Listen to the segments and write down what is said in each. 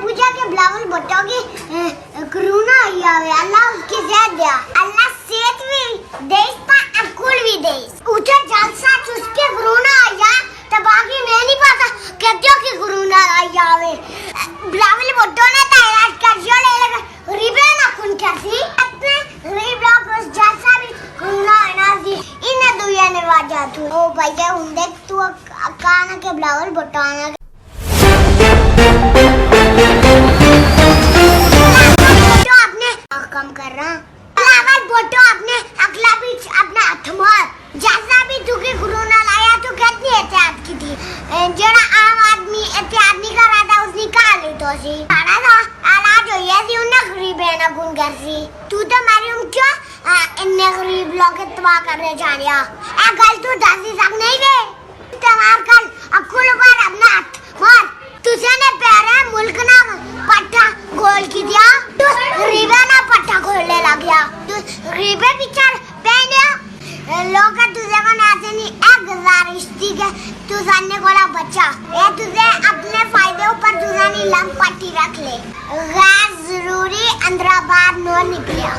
पूछा कि बिलावल भुट्टो की कोरोना आई आवे अल्लाह उसकी सेहत दे अल्लाह सेहत भी देश पर अकुल भी देश ऊंचा जलसा चुसके कोरोना आया तो बाकी मैं नहीं पता कहते हो कि कोरोना आई आवे बिलावल भुट्टो ने तो इलाज कर जो ले लगा गरीबे ना कुन कैसी अपने गरीब लोग उस जलसा भी कोरोना आना सी इन दुनिया ने वाजा तू ओ भैया उंदे तू काना के बिलावल भुट्टो आना कम कर रहा बिलावल भुट्टो अपने अगला भी अपना हाथ मार जैसा भी तू के कोरोना लाया तो कितनी एहतियात की थी जेड़ा आम आदमी एहतियात नहीं कर रहा था उसने कहा ले तो सी सारा था इलाज हो गया थी उन्हें गरीब है ना गुन कर सी तू तो मारी क्यों इन्ने गरीब लोग के तबाह करने जा रहा ए गल तू दस तक नहीं दे तमार कल अकुल पर अपना हाथ मार तुझे ने प्यारे मुल्क ना पट्टा गोल की दिया तू गरीबे ना पट्टा खोलने लग गया तू गरीबे बिचार पहने लोग तुझे को नाचे नहीं एक गुजारिश थी के तू जाने कोला बच्चा ये तुझे अपने फायदे ऊपर तुझे नहीं लम पट्टी रख ले गैर जरूरी अंदराबाद नो निकलिया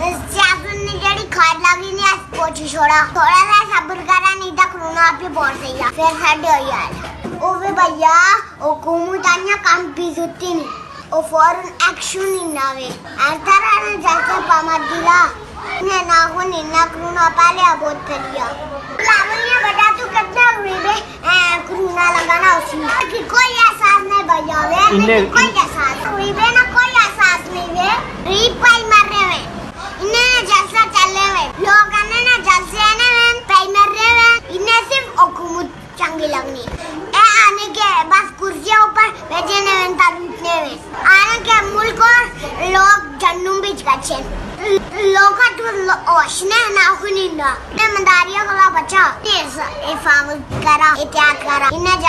सियासत ने जड़ी खाद लगी नहीं आज पोची छोड़ा थोड़ा सा सब्र करा नहीं तो कोरोना पे पहुंच गया फिर हट हो यार ओ वे भैया ओ कुमुतान्या काम पिजुती नहीं ओ फॉरेन एक्शन नहीं नावे अर्थारा ने जैसे पामत दिला ने ना हो निन्ना कोरोना पाले बहुत फैलिया लावण्य बेटा तू कितना गरीब है कोरोना लगाना उसमें कि कोई एहसास नहीं भैया वे कोई एहसास गरीब है ना कोई एहसास नहीं वे गरीब पाई मर रहे हैं इन्हें जलसा चल रहे हैं लोग ने ना जलसे ने पाई मर रहे हैं इन्हें सिर्फ हुकूमत चंगी लगनी ए आने के बस कुर्सियों ऊपर बैठे ने लूटने में आने के मुल्क और लोग जन्नू बीच गच्छे लोग तो ओशने ना खुनी ना ने मंदारिया कला बच्चा तेज ए फाम करा एहतियात करा इन्हें